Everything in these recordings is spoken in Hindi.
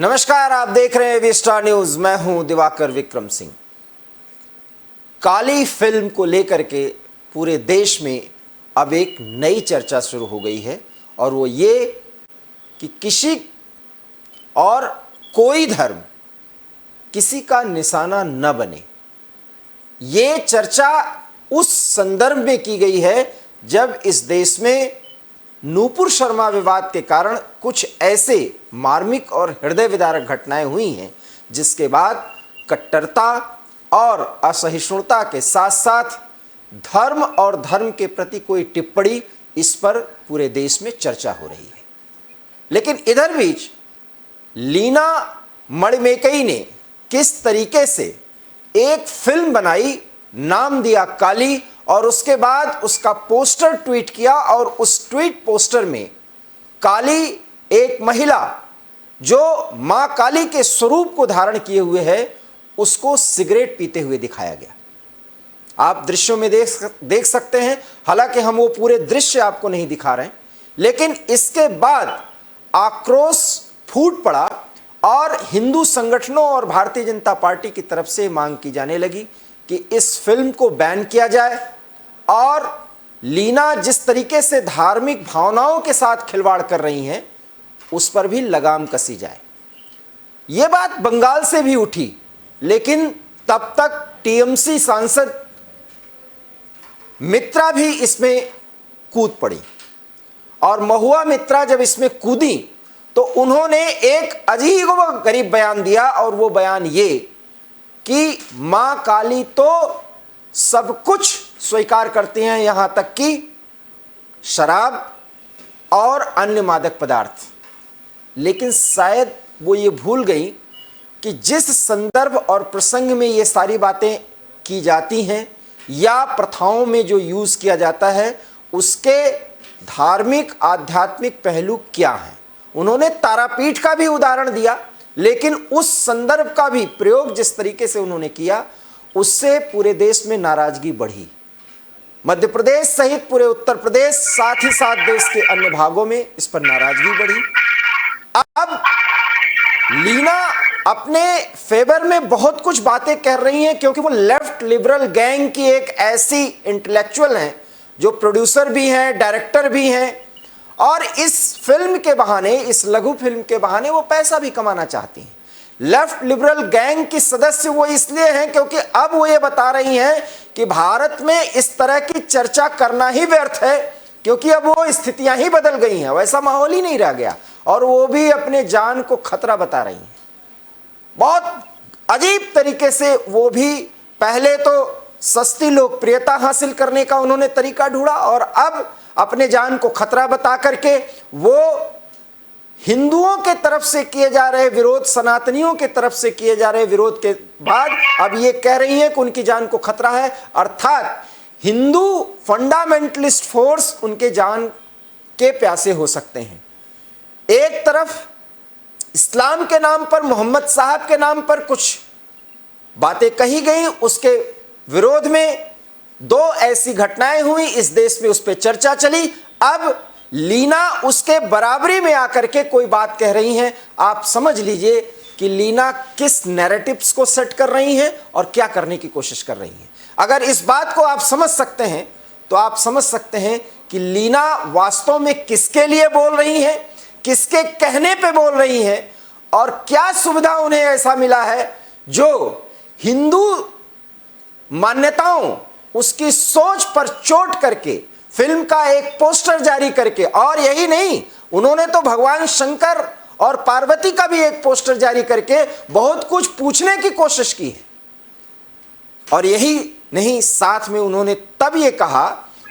नमस्कार, आप देख रहे हैं वी स्टार न्यूज। मैं हूं दिवाकर विक्रम सिंह। काली फिल्म को लेकर के पूरे देश में अब एक नई चर्चा शुरू हो गई है और वो ये कि किसी और कोई धर्म किसी का निशाना न बने। ये चर्चा उस संदर्भ में की गई है जब इस देश में नूपुर शर्मा विवाद के कारण कुछ ऐसे मार्मिक और हृदय विदारक घटनाएं हुई हैं जिसके बाद कट्टरता और असहिष्णुता के साथ साथ धर्म और धर्म के प्रति कोई टिप्पणी, इस पर पूरे देश में चर्चा हो रही है। लेकिन इधर बीच लीना मणिमेकई ने किस तरीके से एक फिल्म बनाई, नाम दिया काली, और उसके बाद उसका पोस्टर ट्वीट किया और उस ट्वीट पोस्टर में काली एक महिला जो मां काली के स्वरूप को धारण किए हुए है उसको सिगरेट पीते हुए दिखाया गया। आप दृश्यों में देख सकते हैं। हालांकि हम वो पूरे दृश्य आपको नहीं दिखा रहे हैं, लेकिन इसके बाद आक्रोश फूट पड़ा और हिंदू संगठनों और भारतीय जनता पार्टी की तरफ से मांग की जाने लगी कि इस फिल्म को बैन किया जाए और लीना जिस तरीके से धार्मिक भावनाओं के साथ खिलवाड़ कर रही हैं उस पर भी लगाम कसी जाए। यह बात बंगाल से भी उठी, लेकिन तब तक टीएमसी सांसद मित्रा भी इसमें कूद पड़ी और महुआ मित्रा जब इसमें कूदी तो उन्होंने एक अजीबोगरीब बयान दिया और वो बयान ये कि मां काली तो सब कुछ स्वीकार करती हैं, यहां तक कि शराब और अन्य मादक पदार्थ। लेकिन शायद वो ये भूल गई कि जिस संदर्भ और प्रसंग में ये सारी बातें की जाती हैं या प्रथाओं में जो यूज किया जाता है उसके धार्मिक आध्यात्मिक पहलू क्या हैं। उन्होंने तारापीठ का भी उदाहरण दिया, लेकिन उस संदर्भ का भी प्रयोग जिस तरीके से उन्होंने किया उससे पूरे देश में नाराजगी बढ़ी। मध्य प्रदेश सहित पूरे उत्तर प्रदेश, साथ ही साथ देश के अन्य भागों में इस पर नाराजगी बढ़ी। अब लीना अपने फेवर में बहुत कुछ बातें कर रही हैं क्योंकि वो लेफ्ट लिबरल गैंग की एक ऐसी इंटेलेक्चुअल हैं जो प्रोड्यूसर भी हैं, डायरेक्टर भी हैं और इस फिल्म के बहाने, इस लघु फिल्म के बहाने वो पैसा भी कमाना चाहती हैं। लेफ्ट लिबरल गैंग की सदस्य वो इसलिए हैं क्योंकि अब वो ये बता रही हैं कि भारत में इस तरह की चर्चा करना ही व्यर्थ है क्योंकि अब वो स्थितियां ही बदल गई हैं, वैसा माहौल ही नहीं रह गया और वो भी अपने जान को खतरा बता रही हैं। बहुत अजीब तरीके से वो भी पहले तो सस्ती लोकप्रियता हासिल करने का उन्होंने तरीका ढूंढा और अब अपने जान को खतरा बता करके वो हिंदुओं के तरफ से किए जा रहे विरोध, सनातनियों के तरफ से किए जा रहे विरोध के बाद अब ये कह रही हैं कि उनकी जान को खतरा है। अर्थात हिंदू फंडामेंटलिस्ट फोर्स उनके जान के प्यासे हो सकते हैं। एक तरफ इस्लाम के नाम पर, मोहम्मद साहब के नाम पर कुछ बातें कही गई, उसके विरोध में दो ऐसी घटनाएं हुई इस देश में, उस पर चर्चा चली। अब लीना उसके बराबरी में आकर के कोई बात कह रही हैं। आप समझ लीजिए कि लीना किस नैरेटिव्स को सेट कर रही हैं और क्या करने की कोशिश कर रही हैं। अगर इस बात को आप समझ सकते हैं तो आप समझ सकते हैं कि लीना वास्तव में किसके लिए बोल रही हैं, किसके कहने पे बोल रही हैं और क्या सुविधा उन्हें ऐसा मिला है जो हिंदू मान्यताओं, उसकी सोच पर चोट करके फिल्म का एक पोस्टर जारी करके, और यही नहीं, उन्होंने तो भगवान शंकर और पार्वती का भी एक पोस्टर जारी करके बहुत कुछ पूछने की कोशिश की है। और यही नहीं, साथ में उन्होंने तब ये कहा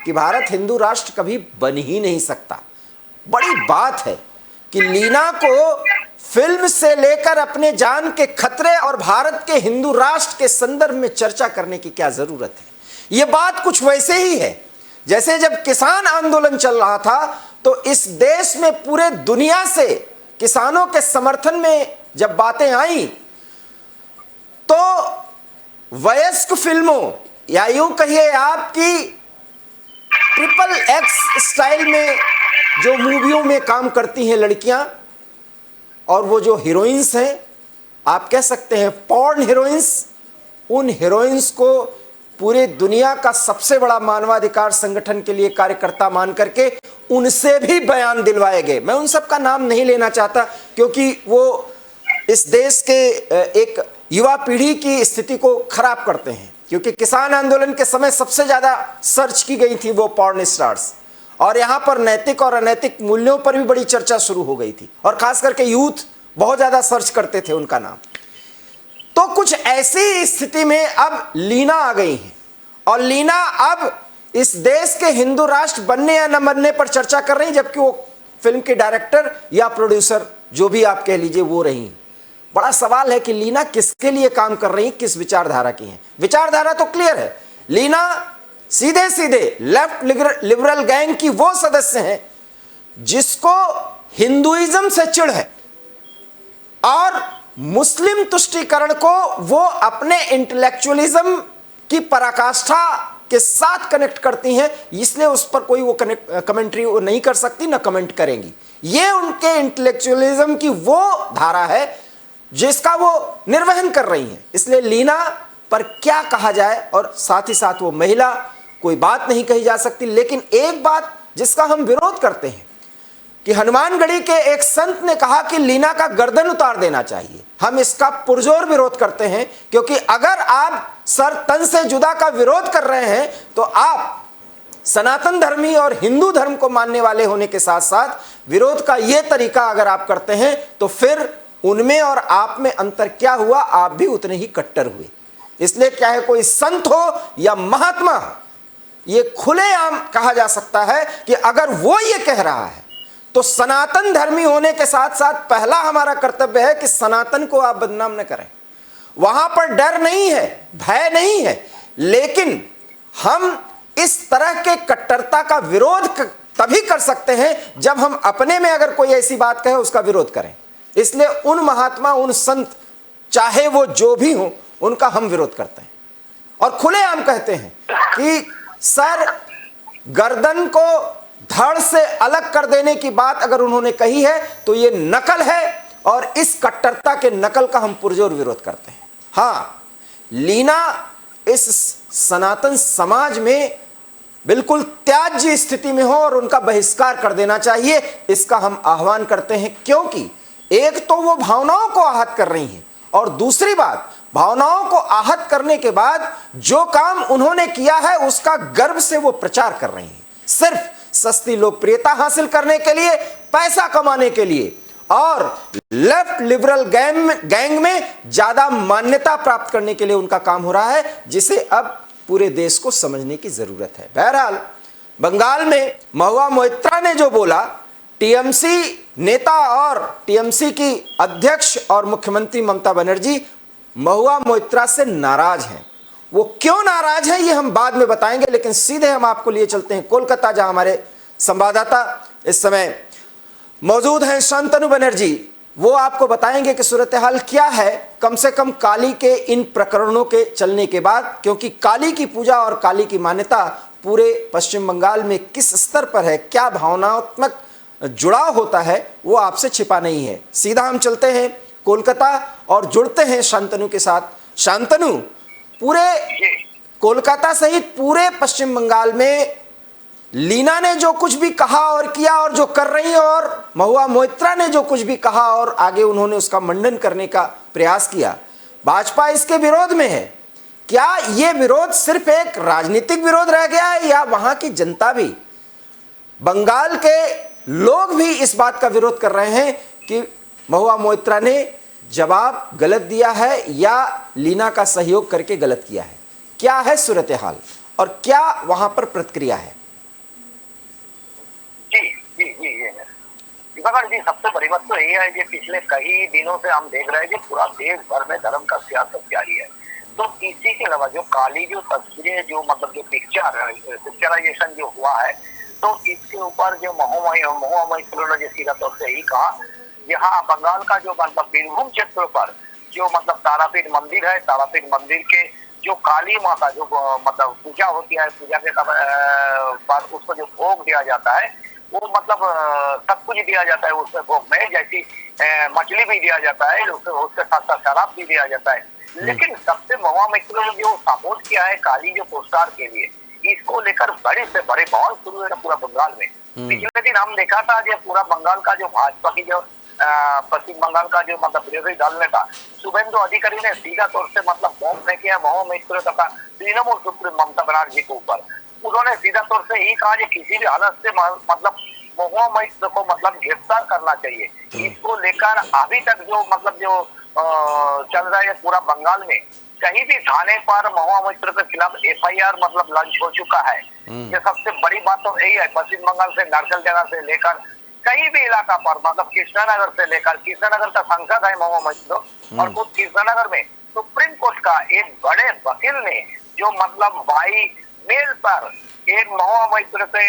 कि भारत हिंदू राष्ट्र कभी बन ही नहीं सकता। बड़ी बात है कि लीना को फिल्म से लेकर अपने जान के खतरे और भारत के हिंदू राष्ट्र के संदर्भ में चर्चा करने की क्या जरूरत है। यह बात कुछ वैसे ही है जैसे जब किसान आंदोलन चल रहा था तो इस देश में पूरे दुनिया से किसानों के समर्थन में जब बातें आई तो वयस्क फिल्मों या यूं कहिए आपकी XXX स्टाइल में जो मूवियों में काम करती हैं लड़कियां, और वो जो हीरोइंस हैं, आप कह सकते हैं पॉर्न हीरोइंस, उन हीरोइंस को पूरे दुनिया का सबसे बड़ा मानवाधिकार संगठन के लिए कार्यकर्ता मान करके उनसे भी बयान दिलवाए गए। मैं उन सब का नाम नहीं लेना चाहता क्योंकि वो इस देश के एक युवा पीढ़ी की स्थिति को खराब करते हैं, क्योंकि किसान आंदोलन के समय सबसे ज्यादा सर्च की गई थी वो पॉर्न स्टार्स, और यहां पर नैतिक और अनैतिक मूल्यों पर भी बड़ी चर्चा शुरू हो गई थी, और खास करके यूथ बहुत ज्यादा सर्च करते थे उनका नाम। तो कुछ ऐसी स्थिति में अब लीना आ गई हैं, और लीना अब इस देश के हिंदू राष्ट्र बनने या न बनने पर चर्चा कर रही, जबकि वो फिल्म के डायरेक्टर या प्रोड्यूसर जो भी आप कह लीजिए वो रही। बड़ा सवाल है कि लीना किसके लिए काम कर रही, किस विचारधारा की है। विचारधारा तो क्लियर है, लीना सीधे सीधे लेफ्ट लिबरल गैंग की वो सदस्य हैं जिसको हिंदुइज्म से चिढ़ है, और मुस्लिम तुष्टीकरण को वो अपने इंटेलेक्चुअलिज्म की पराकाष्ठा के साथ कनेक्ट करती हैं, इसलिए उस पर कोई वो कमेंट्री वो नहीं कर सकती, ना कमेंट करेंगी। ये उनके इंटेलेक्चुअलिज्म की वो धारा है जिसका वो निर्वहन कर रही हैं। इसलिए लीना पर क्या कहा जाए, और साथ ही साथ वो महिला, कोई बात नहीं कही जा सकती। लेकिन एक बात जिसका हम विरोध करते हैं कि हनुमानगढ़ी के एक संत ने कहा कि लीना का गर्दन उतार देना चाहिए। हम इसका पुरजोर विरोध करते हैं, क्योंकि अगर आप सर तन से जुदा का विरोध कर रहे हैं तो आप सनातन धर्मी और हिंदू धर्म को मानने वाले होने के साथ साथ विरोध का यह तरीका अगर आप करते हैं तो फिर उनमें और आप में अंतर क्या हुआ, आप भी उतने ही कट्टर हुए। इसलिए चाहे कोई संत हो या महात्मा, ये खुलेआम कहा जा सकता है कि अगर वो ये कह रहा है तो सनातन धर्मी होने के साथ साथ पहला हमारा कर्तव्य है कि सनातन को आप बदनाम न करें। वहां पर डर नहीं है, भय नहीं है, लेकिन हम इस तरह के कट्टरता का विरोध तभी कर सकते हैं जब हम अपने में अगर कोई ऐसी बात कहे उसका विरोध करें। इसलिए उन महात्मा, उन संत, चाहे वो जो भी हो, उनका हम विरोध करते हैं और खुलेआम कहते हैं कि सर गर्दन को धड़ से अलग कर देने की बात अगर उन्होंने कही है तो ये नकल है, और इस कट्टरता के नकल का हम पुरजोर विरोध करते हैं। हाँ, लीना इस सनातन समाज में बिल्कुल त्याज्य स्थिति में हो और उनका बहिष्कार कर देना चाहिए, इसका हम आह्वान करते हैं। क्योंकि एक तो वो भावनाओं को आहत कर रही हैं, और दूसरी बात, भावनाओं को आहत करने के बाद जो काम उन्होंने किया है उसका गर्व से वो प्रचार कर रही हैं, सिर्फ सस्ती लोकप्रियता हासिल करने के लिए, पैसा कमाने के लिए, और लेफ्ट लिबरल गैंग में ज्यादा मान्यता प्राप्त करने के लिए उनका काम हो रहा है, जिसे अब पूरे देश को समझने की जरूरत है। बहरहाल, बंगाल में महुआ मोइत्रा ने जो बोला, टीएमसी नेता और टीएमसी की अध्यक्ष और मुख्यमंत्री ममता बनर्जी महुआ मोइत्रा से नाराज हैं। वो क्यों नाराज है ये हम बाद में बताएंगे, लेकिन सीधे हम आपको लिए चलते हैं कोलकाता, जहां हमारे संवाददाता इस समय मौजूद हैं, शांतनु बनर्जी। वो आपको बताएंगे कि सूरत हाल क्या है, कम से कम काली के इन प्रकरणों के चलने के बाद, क्योंकि काली की पूजा और काली की मान्यता पूरे पश्चिम बंगाल में किस स्तर पर है, क्या भावनात्मक जुड़ाव होता है, वो आपसे छिपा नहीं है। सीधा हम चलते हैं कोलकाता और जुड़ते हैं शांतनु के साथ। शांतनु, पूरे कोलकाता सहित पूरे पश्चिम बंगाल में लीना ने जो कुछ भी कहा और किया और जो कर रही है, और महुआ मोइत्रा ने जो कुछ भी कहा और आगे उन्होंने उसका मंडन करने का प्रयास किया, भाजपा इसके विरोध में है। क्या ये विरोध सिर्फ एक राजनीतिक विरोध रह गया है, या वहां की जनता भी, बंगाल के लोग भी इस बात का विरोध कर रहे हैं कि महुआ मोइत्रा ने जवाब गलत दिया है या लीना का सहयोग करके गलत किया है? क्या है सूरत हाल और क्या वहां पर प्रतिक्रिया है? जी, सबसे बड़ी बात तो ये है कि पिछले कई दिनों से हम देख रहे हैं कि पूरा देश भर में धर्म का सियासत जारी है। तो इसी के अलावा जो काली जो तस्वीरें, जो मतलब जो पिक्चराइजेशन जो हुआ है, तो इसके ऊपर जो महुआ मोइत्रा ने सीधा तौर से ही कहा, यहाँ बंगाल का जो मतलब बीरभूम क्षेत्र पर जो मतलब तारापीठ मंदिर है, तारापीठ मंदिर के जो काली माता जो मतलब पूजा होती है, पूजा के बाद उसको जो भोग दिया जाता है, वो मतलब सब कुछ दिया जाता है उसमें भोग में, जैसी मछली भी दिया जाता है, उसके साथ साथ शराब भी दिया जाता है। लेकिन सबसे महुआ मित्रों ने जो सपोर्ट किया है काली जो पुरस्कार के लिए, इसको लेकर बड़े से बड़े बवाल शुरू है पूरा बंगाल में। पिछले दिन हम देखा था जो पूरा बंगाल का जो भाजपा की जो पश्चिम बंगाल का जो मतलब विरोधी दल नेता शुभेंदु अधिकारी ने सीधा तौर से मतलब बॉम्ब फेंके हैं महुआ मित्रों तथा तृणमूल सुप्रीम ममता बनर्जी के ऊपर। उन्होंने सीधा तौर से ही कहा कि किसी भी हालत से मतलब महुआ मित्र को मतलब गिरफ्तार करना चाहिए। इसको लेकर अभी तक जो मतलब जो चल रहा है पूरा बंगाल में, कहीं भी थाने पर महुआ मित्र के खिलाफ FIR मतलब लॉन्च हो चुका है। ये सबसे बड़ी बात तो यही है, पश्चिम बंगाल से नारकलजारा से लेकर कहीं भी इलाका पर मतलब कृष्णानगर से लेकर, कृष्णानगर का सांसद है महुआ मित्र और खुद कृष्णानगर में सुप्रीम कोर्ट का एक बड़े वकील ने जो मतलब बाई मेल पर एक महुआ मित्र के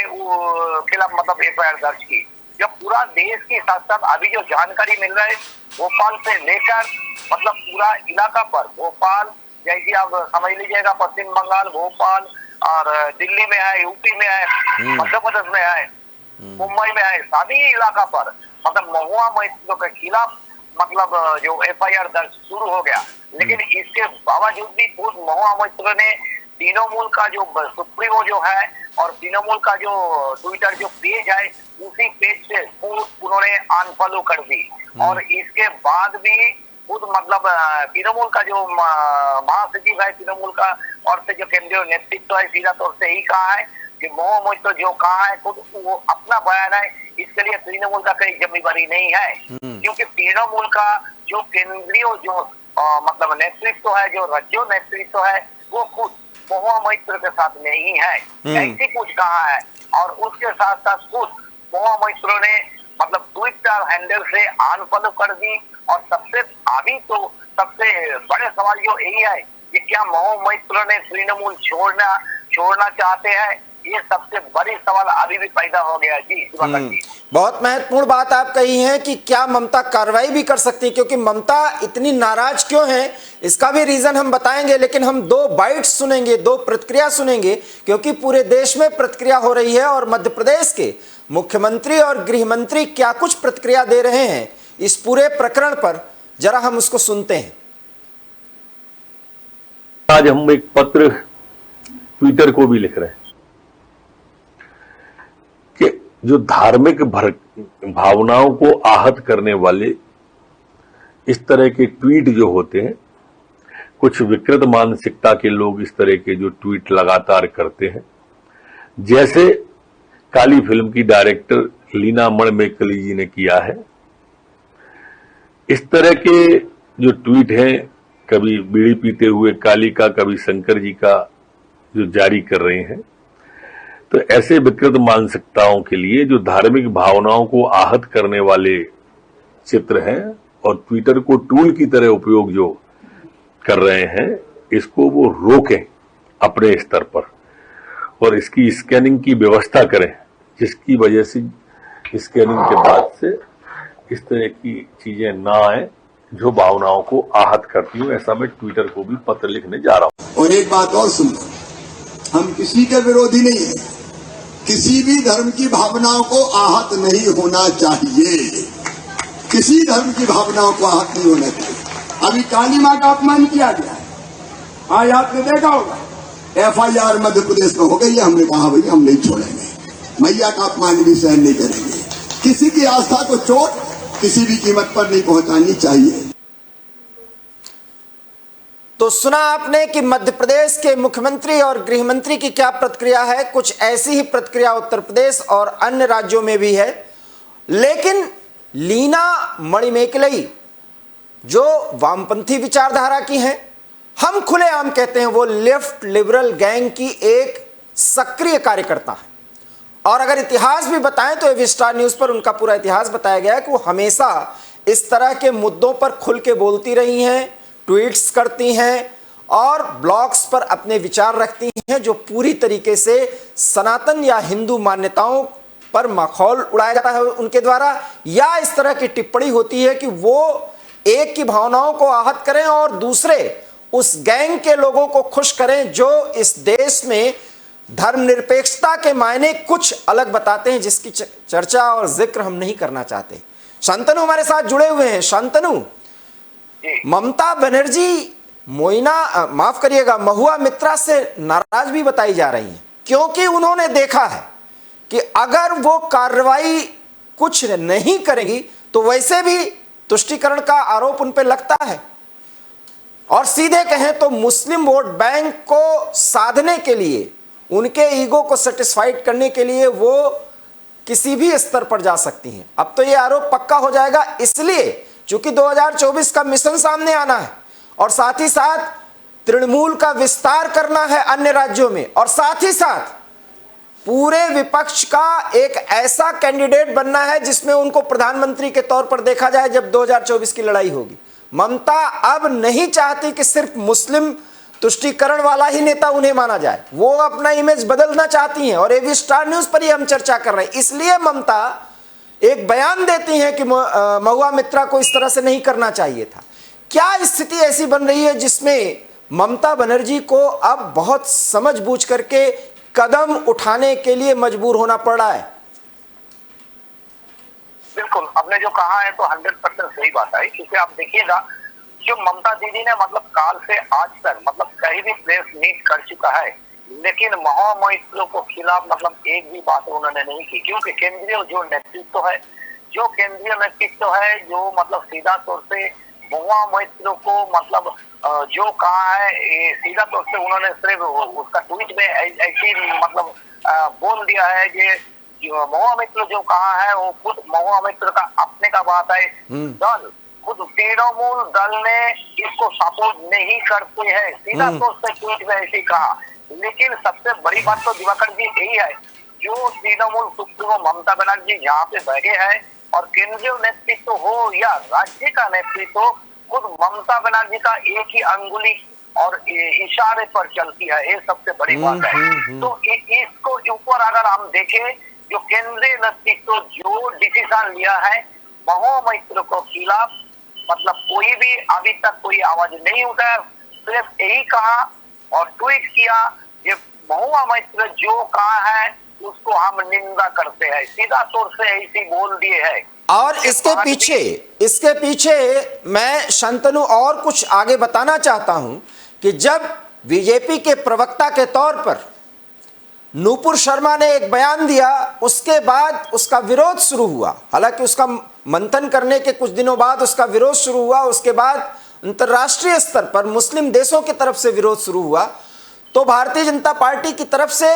खिलाफ मतलब FIR दर्ज की। जब पूरा देश के साथ साथ अभी जो जानकारी मिल रहा है भोपाल से लेकर मतलब पूरा इलाका पर, भोपाल जैसे आप समझ लीजिएगा पश्चिम बंगाल, भोपाल और दिल्ली में है, यूपी में है, मध्य प्रदेश में है, मुंबई में है, सभी इलाका पर मतलब महुआ मित्रों के खिलाफ मतलब जो FIR दर्ज शुरू हो गया। लेकिन इसके बावजूद भी खुद महुआ मित्र ने तृणमूल का जो सुप्रीमो जो है और तृणमूल का जो ट्विटर जो पेज है उसी पेज से उन्होंने अनफॉलो कर दी। और इसके बाद भी खुद मतलब तृणमूल का जो महासचिव है तृणमूल का और से जो केंद्रीय नेतृत्व है सीधा तौर से ही कहा है कि महुआ मित्र जो कहा है खुद वो अपना बयान है, इसके लिए तृणमूल का कोई जिम्मेदारी नहीं है। क्योंकि तृणमूल का जो केंद्रीय जो मतलब नेतृत्व है, जो राज्य नेतृत्व है, वो खुद महुआ मित्र के साथ नहीं है, ऐसी कुछ कहा है। और उसके साथ साथ खुद महुआ मित्र ने मतलब ट्विटर हैंडल से अनफॉलो कर दी। और सबसे अभी तो सबसे बड़े सवाल जो यही है कि क्या महुआ मित्र ने तृणमूल छोड़ना चाहते हैं, ये सबसे बड़ी सवाल अभी भी पैदा हो गया जी। बहुत महत्वपूर्ण बात आप कही है कि क्या ममता कार्रवाई भी कर सकती है, क्योंकि ममता इतनी नाराज क्यों है इसका भी रीजन हम बताएंगे। लेकिन हम दो बाइट्स सुनेंगे, दो प्रतिक्रिया सुनेंगे, क्योंकि पूरे देश में प्रतिक्रिया हो रही है और मध्य प्रदेश के मुख्यमंत्री और गृह मंत्री क्या कुछ प्रतिक्रिया दे रहे हैं इस पूरे प्रकरण पर, जरा हम उसको सुनते हैं। आज हम एक पत्र ट्विटर को भी लिख रहे हैं कि जो धार्मिक भावनाओं को आहत करने वाले इस तरह के ट्वीट जो होते हैं, कुछ विकृत मानसिकता के लोग इस तरह के जो ट्वीट लगातार करते हैं, जैसे काली फिल्म की डायरेक्टर लीना मणिमेकली जी ने किया है, इस तरह के जो ट्वीट हैं, कभी बीड़ी पीते हुए काली का, कभी शंकर जी का जो जारी कर रहे हैं, तो ऐसे विकृत मानसिकताओं के लिए जो धार्मिक भावनाओं को आहत करने वाले चित्र हैं और ट्विटर को टूल की तरह उपयोग जो कर रहे हैं, इसको वो रोकें अपने स्तर पर और इसकी स्कैनिंग की व्यवस्था करें, जिसकी वजह से स्कैनिंग के बाद से इस तरह की चीजें ना आए जो भावनाओं को आहत करती हूं। ऐसा मैं ट्विटर को भी पत्र लिखने जा रहा हूं। और एक बात और सुन, हम किसी के विरोधी नहीं है, किसी भी धर्म की भावनाओं को आहत नहीं होना चाहिए, किसी धर्म की भावनाओं को आहत नहीं होना चाहिए। अभी काली मां का अपमान किया गया है, आज आपने देखा होगा FIR मध्य प्रदेश में हो गई है। हमने कहा भाई हम नहीं छोड़ेंगे, मैया का अपमान भी सहन नहीं करेंगे। किसी की आस्था को चोट किसी भी कीमत पर नहीं पहुंचानी चाहिए। तो सुना आपने कि मध्य प्रदेश के मुख्यमंत्री और गृह मंत्री की क्या प्रतिक्रिया है। कुछ ऐसी ही प्रतिक्रिया उत्तर प्रदेश और अन्य राज्यों में भी है। लेकिन लीना मणिमेकली जो वामपंथी विचारधारा की हैं, हम खुलेआम कहते हैं वो लेफ्ट लिबरल गैंग की एक सक्रिय कार्यकर्ता है। और अगर इतिहास भी बताएं तो एवी स्टार न्यूज पर उनका पूरा इतिहास बताया गया है कि वो हमेशा इस तरह के मुद्दों पर खुल के बोलती रही हैं, ट्वीट्स करती हैं और ब्लॉग्स पर अपने विचार रखती हैं, जो पूरी तरीके से सनातन या हिंदू मान्यताओं पर मखौल उड़ाया जाता है उनके द्वारा, या इस तरह की टिप्पणी होती है कि वो एक की भावनाओं को आहत करें और दूसरे उस गैंग के लोगों को खुश करें जो इस देश में धर्मनिरपेक्षता के मायने कुछ अलग बताते हैं, जिसकी चर्चा और जिक्र हम नहीं करना चाहते। शांतनु हमारे साथ जुड़े हुए हैं। शांतनु, जी ममता बनर्जी माफ करिएगा, महुआ मित्रा से नाराज भी बताई जा रही हैं, क्योंकि उन्होंने देखा है कि अगर वो कार्रवाई कुछ नहीं करेगी तो वैसे भी तुष्टीकरण का आरोप उन पर लगता है। और सीधे कहें तो मुस्लिम वोट बैंक को साधने के लिए, उनके ईगो को सेटिस्फाइड करने के लिए वो किसी भी स्तर पर जा सकती हैं। अब तो ये आरोप पक्का हो जाएगा, इसलिए चूंकि 2024 का मिशन सामने आना है और साथ ही साथ तृणमूल का विस्तार करना है अन्य राज्यों में, और साथ ही साथ पूरे विपक्ष का एक ऐसा कैंडिडेट बनना है जिसमें उनको प्रधानमंत्री के तौर पर देखा जाए जब 2024 की लड़ाई होगी। ममता अब नहीं चाहती कि सिर्फ मुस्लिम तुष्टीकरण वाला ही नेता उन्हें माना जाए, वो अपना इमेज बदलना चाहती हैं, और एबी स्टार न्यूज पर ही हम चर्चा कर रहे हैं। इसलिए ममता एक बयान देती हैं कि महुआ मित्रा को इस तरह से नहीं करना चाहिए था। क्या स्थिति ऐसी बन रही है जिसमें ममता बनर्जी को अब बहुत समझ बूझ करके कदम उठाने के लिए मजबूर होना पड़ रहा है? बिल्कुल, आपने जो कहा है तो 100% सही बात है, क्योंकि आप देखिएगा जो ममता दीदी ने मतलब काल से आज तक मतलब कहीं भी प्रेस मीट कर चुका है, लेकिन महुआ मोइत्रो को खिलाफ मतलब एक भी बात उन्होंने नहीं की, क्योंकि केंद्रीय जो नेतृत्व है, जो मतलब सीधा तौर से महुआ मोइत्रो को मतलब जो कहा है सीधा तौर से उन्होंने सिर्फ उसका ट्वीट में ऐसी मतलब बोल दिया है कि महुआ मित्र जो कहा है वो खुद महुआ मित्र का अपने का बात है। दल खुद तृणमूल दल ने इसको सपोर्ट नहीं करते हैं, सीधा तौर से ट्वीट में ऐसे कहा। लेकिन सबसे बड़ी बात तो दिवाकर जी यही है, जो तृणमूल सुप्रीमो ममता बनर्जी यहाँ पे बैठे हैं और केंद्रीय नेतृत्व हो या राज्य का नेतृत्व, खुद ममता बनर्जी का एक ही अंगुली और इशारे पर चलती है, ये सबसे बड़ी बात है। तो इसको ऊपर अगर हम देखें, जो केंद्रीय नेतृत्व जो डिसीजन लिया है महुआ मोइत्रो को खिलाफ, मतलब कोई भी अभी तक कोई आवाज नहीं उठाया, सिर्फ यही कहा और ट्वीट किया कि महुआ मोइत्रो जो कहा है उसको हम निंदा करते हैं, सीधा तौर से ऐसे बोल दिए है। और इसके पीछे मैं शांतनु और कुछ आगे बताना चाहता हूं कि जब बीजेपी के प्रवक्ता के तौर पर नूपुर शर्मा ने एक बयान दिया, उसके बाद उसका विरोध शुरू हुआ। हालांकि उसका मंथन करने के कुछ दिनों बाद उसका विरोध शुरू हुआ, उसके बाद अंतर्राष्ट्रीय स्तर पर मुस्लिम देशों की तरफ से विरोध शुरू हुआ। तो भारतीय जनता पार्टी की तरफ से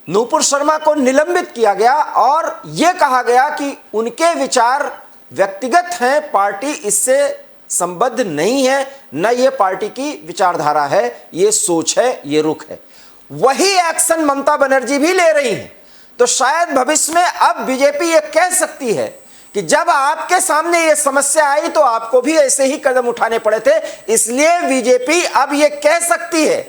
नूपुर शर्मा को निलंबित किया गया और यह कहा गया कि उनके विचार व्यक्तिगत हैं, पार्टी इससे संबद्ध नहीं है, न ये पार्टी की विचारधारा है, ये सोच है, ये रुख है। वही एक्शन ममता बनर्जी भी ले रही हैं। तो शायद भविष्य में अब बीजेपी ये कह सकती है कि जब आपके सामने ये समस्या आई तो आपको भी ऐसे ही कदम उठाने पड़े थे, इसलिए बीजेपी अब ये कह सकती है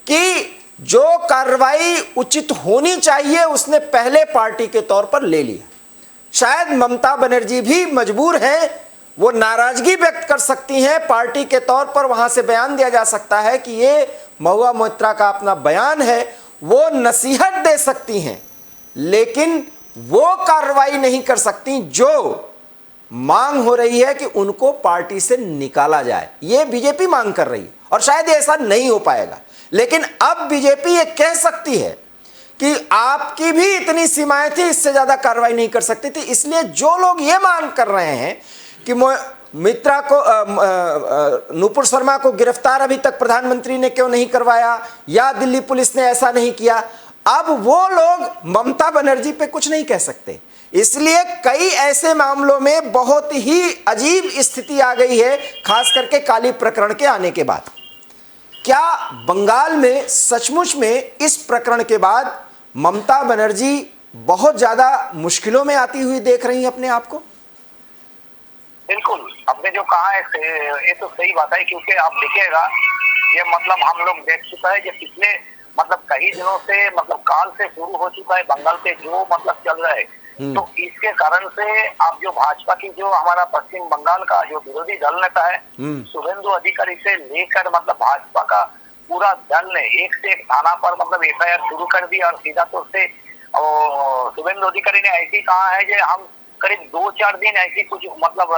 कि जो कार्रवाई उचित होनी चाहिए उसने पहले पार्टी के तौर पर ले लिया। शायद ममता बनर्जी भी मजबूर हैं, वो नाराजगी व्यक्त कर सकती हैं, पार्टी के तौर पर वहां से बयान दिया जा सकता है कि ये महुआ मोइत्रा का अपना बयान है, वो नसीहत दे सकती हैं, लेकिन वो कार्रवाई नहीं कर सकती जो मांग हो रही है कि उनको पार्टी से निकाला जाए। ये बीजेपी मांग कर रही है और शायद ऐसा नहीं हो पाएगा। लेकिन अब बीजेपी ये कह सकती है कि आपकी भी इतनी सीमाएं थी, इससे ज्यादा कार्रवाई नहीं कर सकती थी। इसलिए जो लोग ये मांग कर रहे हैं कि मित्रा को नूपुर शर्मा को गिरफ्तार अभी तक प्रधानमंत्री ने क्यों नहीं करवाया या दिल्ली पुलिस ने ऐसा नहीं किया, अब वो लोग ममता बनर्जी पे कुछ नहीं कह सकते। इसलिए कई ऐसे मामलों में बहुत ही अजीब स्थिति आ गई है, खास करके काली प्रकरण के आने के बाद। क्या बंगाल में सचमुच में इस प्रकरण के बाद ममता बनर्जी बहुत ज्यादा मुश्किलों में आती हुई देख रही हैं अपने आप को? बिल्कुल, आपने जो कहा है ये तो सही बात है, क्योंकि आप देखिएगा ये मतलब हम लोग देख चुका है कि पिछले मतलब कई दिनों से मतलब काल से शुरू हो चुका है बंगाल पे जो मतलब चल रहा है। तो इसके कारण से आप जो भाजपा की जो हमारा पश्चिम बंगाल का जो विरोधी दल नेता है शुभेंदु अधिकारी से लेकर मतलब भाजपा का पूरा दल ने एक से एक थाना पर मतलब एफआईआर शुरू कर दी और सीधा तौर से शुभेंदु अधिकारी ने ऐसे कहा है कि हम करीब 2-4 दिन ऐसी कुछ मतलब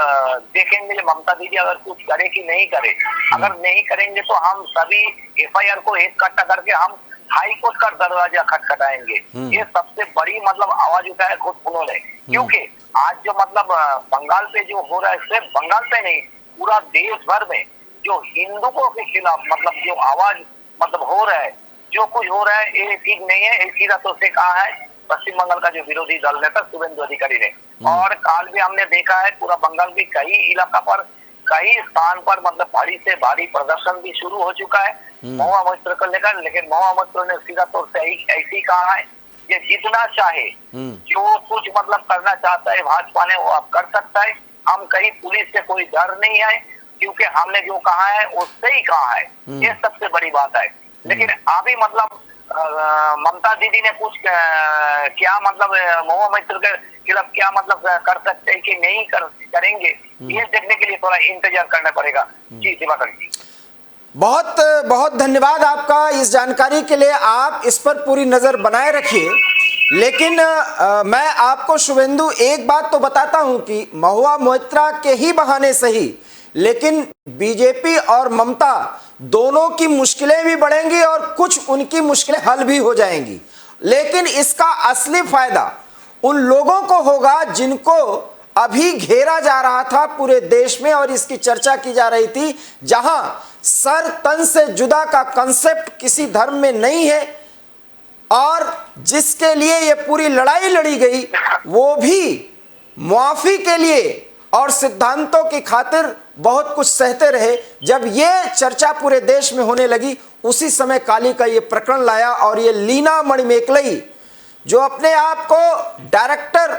देखेंगे ममता दीदी अगर कुछ करे कि नहीं करे। अगर नहीं करेंगे तो हम सभी एफआईआर को एक कट्टा करके हम हाई कोर्ट का दरवाजा खटखटाएंगे। ये सबसे बड़ी मतलब आवाज उठाया खुद उन्होंने, क्योंकि आज जो मतलब बंगाल पे जो हो रहा है, सिर्फ बंगाल पे नहीं पूरा देश भर में जो हिंदुओं के खिलाफ मतलब जो आवाज मतलब हो रहा है, जो कुछ हो रहा है ये ठीक नहीं है। इसी रातों से कहा है पश्चिम बंगाल का जो विरोधी दल नेता शुभेंदु अधिकारी ने। और काल भी हमने देखा है पूरा बंगाल के कई इलाका पर कई स्थान पर मतलब भारी से भारी प्रदर्शन भी शुरू हो चुका है महुआ मोइत्र को लेकर। लेकिन महुआ मोइत्र ने सीधा तौर से ऐसे ही कहा है कि जितना चाहे जो कुछ मतलब करना चाहता है भाजपा ने वो अब कर सकता है, हम कहीं पुलिस से कोई डर नहीं है क्योंकि हमने जो कहा है उससे ही कहा है। ये सबसे बड़ी बात है। लेकिन अभी मतलब ममता दीदी ने कुछ क्या मतलब महुआ मोइत्र के खिलाफ क्या मतलब कर सकते हैं कि नहीं करेंगे, ये देखने के लिए थोड़ा इंतजार करना पड़ेगा। जी दिवाकर जी, बहुत बहुत धन्यवाद आपका इस जानकारी के लिए। आप इस पर पूरी नजर बनाए रखिए। लेकिन मैं आपको शुभेंदु एक बात तो बताता हूं कि महुआ मोइत्रा के ही बहाने सही, लेकिन बीजेपी और ममता दोनों की मुश्किलें भी बढ़ेंगी और कुछ उनकी मुश्किलें हल भी हो जाएंगी। लेकिन इसका असली फायदा उन लोगों को होगा जिनको अभी घेरा जा रहा था पूरे देश में और इसकी चर्चा की जा रही थी, जहां सर तन से जुदा का कंसेप्ट किसी धर्म में नहीं है और जिसके लिए ये पूरी लड़ाई लड़ी गई वो भी मुआफी के लिए और सिद्धांतों की खातिर बहुत कुछ सहते रहे। जब ये चर्चा पूरे देश में होने लगी उसी समय काली का ये प्रकरण लाया और ये लीना मणिमेकलई जो अपने आप को डायरेक्टर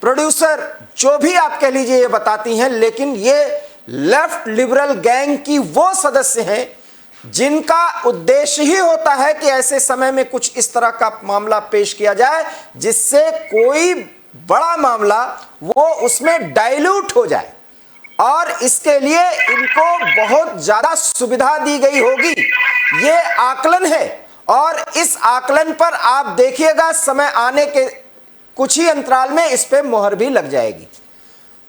प्रोड्यूसर जो भी आप कह लीजिए ये बताती हैं, लेकिन ये लेफ्ट लिबरल गैंग की वो सदस्य हैं जिनका उद्देश्य ही होता है कि ऐसे समय में कुछ इस तरह का मामला पेश किया जाए जिससे कोई बड़ा मामला वो उसमें डाइल्यूट हो जाए और इसके लिए इनको बहुत ज्यादा सुविधा दी गई होगी। ये आकलन है और इस आकलन पर आप देखिएगा समय आने के कुछ ही अंतराल में इस पे मोहर भी लग जाएगी।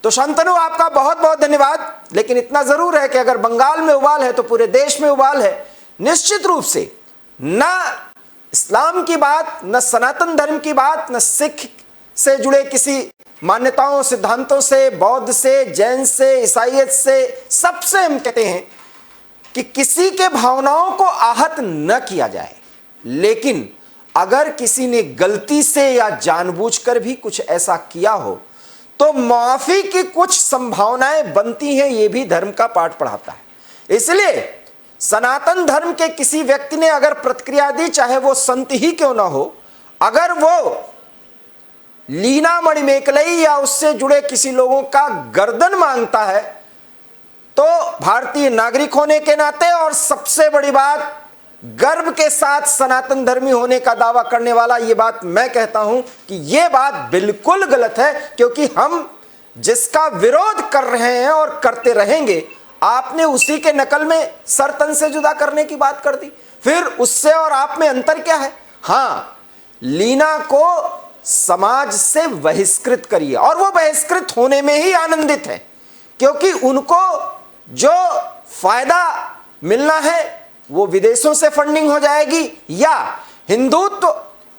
तो शांतनु आपका बहुत बहुत धन्यवाद। लेकिन इतना जरूर है कि अगर बंगाल में उबाल है तो पूरे देश में उबाल है। निश्चित रूप से न इस्लाम की बात, न सनातन धर्म की बात, न सिख से जुड़े किसी मान्यताओं सिद्धांतों से, बौद्ध से, जैन से, ईसाईयत से, सबसे हम कहते हैं कि किसी के भावनाओं को आहत न किया जाए। लेकिन अगर किसी ने गलती से या जानबूझकर भी कुछ ऐसा किया हो तो माफी की कुछ संभावनाएं बनती हैं। यह भी धर्म का पाठ पढ़ाता है। इसलिए सनातन धर्म के किसी व्यक्ति ने अगर प्रतिक्रिया दी, चाहे वो संत ही क्यों ना हो, अगर वो लीना मणिमेकलई या उससे जुड़े किसी लोगों का गर्दन मांगता है तो भारतीय नागरिक होने के नाते और सबसे बड़ी बात गर्व के साथ सनातन धर्मी होने का दावा करने वाला, ये बात मैं कहता हूं कि ये बात बिल्कुल गलत है। क्योंकि हम जिसका विरोध कर रहे हैं और करते रहेंगे, आपने उसी के नकल में सर तन से जुदा करने की बात कर दी। फिर उससे और आप में अंतर क्या है? हाँ, लीना को समाज से बहिष्कृत करिए और वो बहिष्कृत होने में ही आनंदित है, क्योंकि उनको जो फायदा मिलना है वो विदेशों से फंडिंग हो जाएगी या हिंदुत्व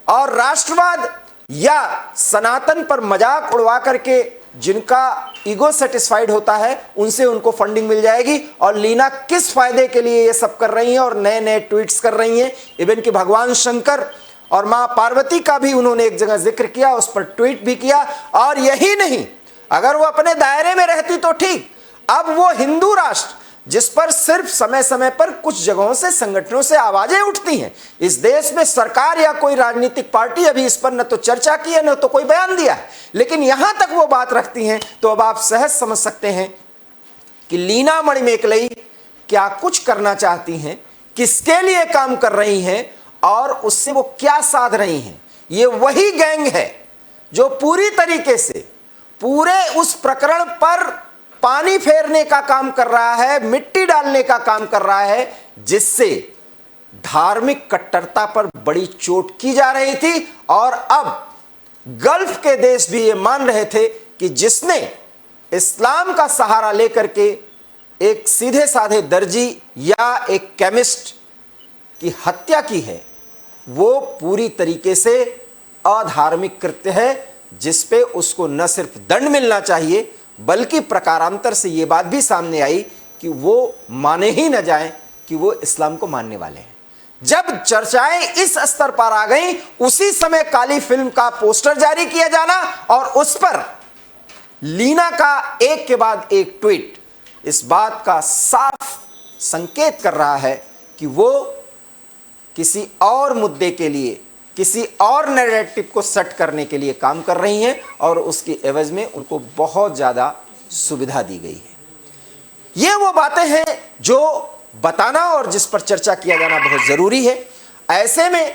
और राष्ट्रवाद या सनातन पर मजाक उड़वा करके जिनका ईगो सेटिस्फाइड होता है उनसे उनको फंडिंग मिल जाएगी। और लीना किस फायदे के लिए ये सब कर रही हैं और नए नए ट्वीट्स कर रही हैं। इवन कि भगवान शंकर और मां पार्वती का भी उन्होंने एक जगह जिक्र किया, उस पर ट्वीट भी किया। और यही नहीं, अगर वो अपने दायरे में रहती तो ठीक, अब वो हिंदू राष्ट्र जिस पर सिर्फ समय समय पर कुछ जगहों से संगठनों से आवाजें उठती हैं, इस देश में सरकार या कोई राजनीतिक पार्टी अभी इस पर न तो चर्चा की है न तो कोई बयान दिया है, लेकिन यहां तक वो बात रखती हैं, तो अब आप सहज समझ सकते हैं कि लीना मणिमेकलई क्या कुछ करना चाहती हैं, किसके लिए काम कर रही हैं और उससे वो क्या साध रही हैं। ये वही गैंग है जो पूरी तरीके से पूरे उस प्रकरण पर पानी फेरने का काम कर रहा है, मिट्टी डालने का काम कर रहा है, जिससे धार्मिक कट्टरता पर बड़ी चोट की जा रही थी। और अब गल्फ के देश भी ये मान रहे थे कि जिसने इस्लाम का सहारा लेकर के एक सीधे साधे दर्जी या एक केमिस्ट की हत्या की है, वो पूरी तरीके से अधार्मिक कृत्य है, जिस पे उसको न सिर्फ दंड मिलना चाहिए बल्कि प्रकारांतर से ये बात भी सामने आई कि वो माने ही न जाएं कि वो इस्लाम को मानने वाले हैं। जब चर्चाएं इस स्तर पर आ गई, उसी समय काली फिल्म का पोस्टर जारी किया जाना और उस पर लीना का एक के बाद एक ट्वीट इस बात का साफ संकेत कर रहा है कि वो किसी और मुद्दे के लिए, किसी और नैरेटिव को सेट करने के लिए काम कर रही हैं और उसकी एवज में उनको बहुत ज़्यादा सुविधा दी गई है। ये वो बातें हैं जो बताना और जिस पर चर्चा किया जाना बहुत ज़रूरी है। ऐसे में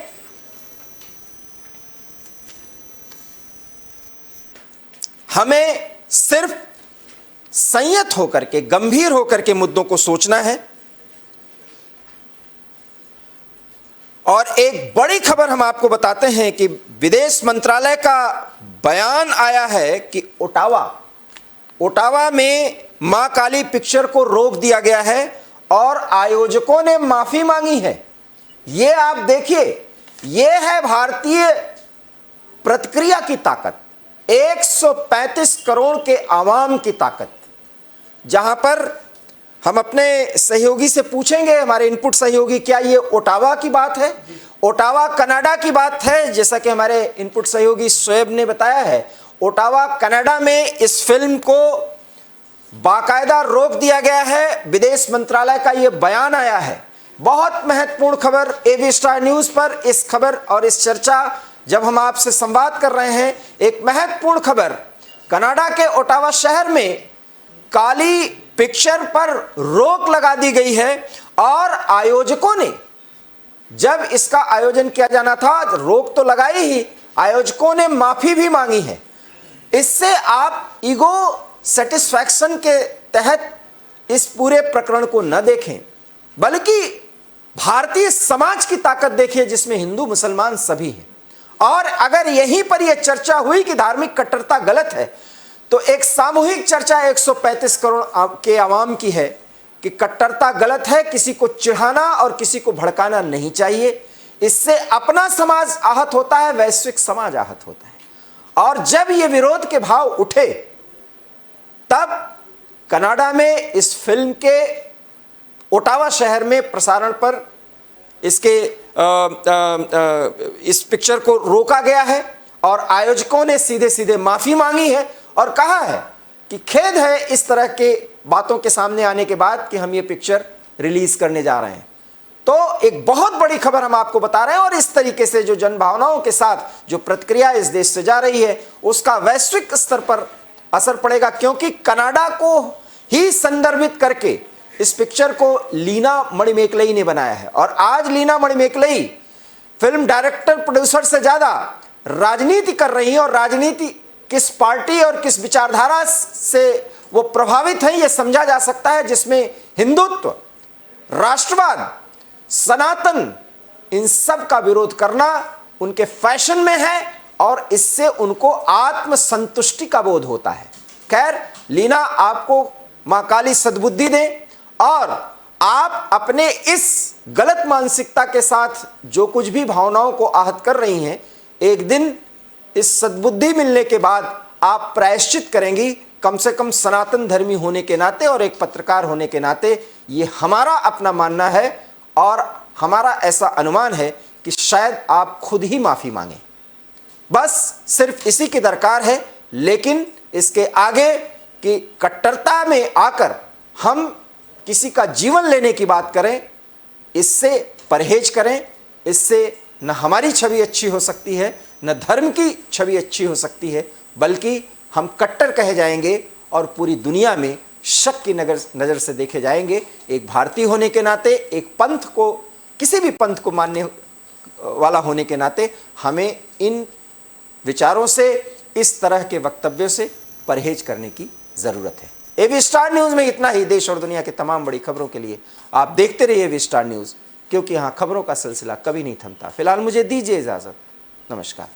हमें सिर्फ संयत होकर के, गंभीर होकर के मुद्दों को सोचना है। और एक बड़ी खबर हम आपको बताते हैं कि विदेश मंत्रालय का बयान आया है कि ओटावा में मां काली पिक्चर को रोक दिया गया है और आयोजकों ने माफी मांगी है। ये आप देखिए, ये है भारतीय प्रतिक्रिया की ताकत, 135 करोड़ के आवाम की ताकत। जहां पर हम अपने सहयोगी से पूछेंगे, हमारे इनपुट सहयोगी, क्या ये ओटावा की बात है, ओटावा कनाडा की बात है? जैसा कि हमारे इनपुट सहयोगी शोएब ने बताया है, ओटावा कनाडा में इस फिल्म को बाकायदा रोक दिया गया है। विदेश मंत्रालय का ये बयान आया है। बहुत महत्वपूर्ण खबर एबी स्टार न्यूज पर। इस खबर और इस चर्चा जब हम आपसे संवाद कर रहे हैं, एक महत्वपूर्ण खबर, कनाडा के ओटावा शहर में काली पिक्चर पर रोक लगा दी गई है और आयोजकों ने, जब इसका आयोजन किया जाना था, रोक तो लगाई ही, आयोजकों ने माफी भी मांगी है। इससे आप ईगो सेटिस्फैक्शन के तहत इस पूरे प्रकरण को न देखें, बल्कि भारतीय समाज की ताकत देखिए, जिसमें हिंदू मुसलमान सभी हैं। और अगर यहीं पर यह चर्चा हुई कि धार्मिक कट्टरता गलत है, तो एक सामूहिक चर्चा 135 करोड़ के आवाम की है कि कट्टरता गलत है, किसी को चिढ़ाना और किसी को भड़काना नहीं चाहिए। इससे अपना समाज आहत होता है, वैश्विक समाज आहत होता है। और जब ये विरोध के भाव उठे, तब कनाडा में इस फिल्म के ओटावा शहर में प्रसारण पर इसके इस पिक्चर को रोका गया है और आयोजकों ने सीधे सीधे माफी मांगी है और कहा है कि खेद है इस तरह के बातों के सामने आने के बाद कि हम ये पिक्चर रिलीज करने जा रहे हैं। तो एक बहुत बड़ी खबर हम आपको बता रहे हैं और इस तरीके से जो जनभावनाओं के साथ जो प्रतिक्रिया इस देश से जा रही है, उसका वैश्विक स्तर पर असर पड़ेगा, क्योंकि कनाडा को ही संदर्भित करके इस पिक्चर को लीना मणिमेकलई ने बनाया है। और आज लीना मणिमेकलई फिल्म डायरेक्टर प्रोड्यूसर से ज्यादा राजनीति कर रही है और राजनीति किस पार्टी और किस विचारधारा से वो प्रभावित है, ये समझा जा सकता है, जिसमें हिंदुत्व, राष्ट्रवाद, सनातन, इन सब का विरोध करना उनके फैशन में है और इससे उनको आत्मसंतुष्टि का बोध होता है। खैर, लीना आपको मां काली सद्बुद्धि दे और आप अपने इस गलत मानसिकता के साथ जो कुछ भी भावनाओं को आहत कर रही हैं, एक दिन इस सद्बुद्धि मिलने के बाद आप प्रायश्चित करेंगी। कम से कम सनातन धर्मी होने के नाते और एक पत्रकार होने के नाते ये हमारा अपना मानना है और हमारा ऐसा अनुमान है कि शायद आप खुद ही माफी मांगें। बस सिर्फ इसी की दरकार है। लेकिन इसके आगे कि कट्टरता में आकर हम किसी का जीवन लेने की बात करें, इससे परहेज करें। इससे न हमारी छवि अच्छी हो सकती है, न धर्म की छवि अच्छी हो सकती है, बल्कि हम कट्टर कहे जाएंगे और पूरी दुनिया में शक की नज़र से देखे जाएंगे। एक भारतीय होने के नाते, एक पंथ को, किसी भी पंथ को मानने वाला होने के नाते हमें इन विचारों से, इस तरह के वक्तव्यों से परहेज करने की ज़रूरत है। एबी स्टार न्यूज़ में इतना ही। देश और दुनिया की तमाम बड़ी खबरों के लिए आप देखते रहिए एबी स्टार न्यूज़, क्योंकि यहाँ खबरों का सिलसिला कभी नहीं थमता। फिलहाल मुझे दीजिए इजाज़त। नमस्कार।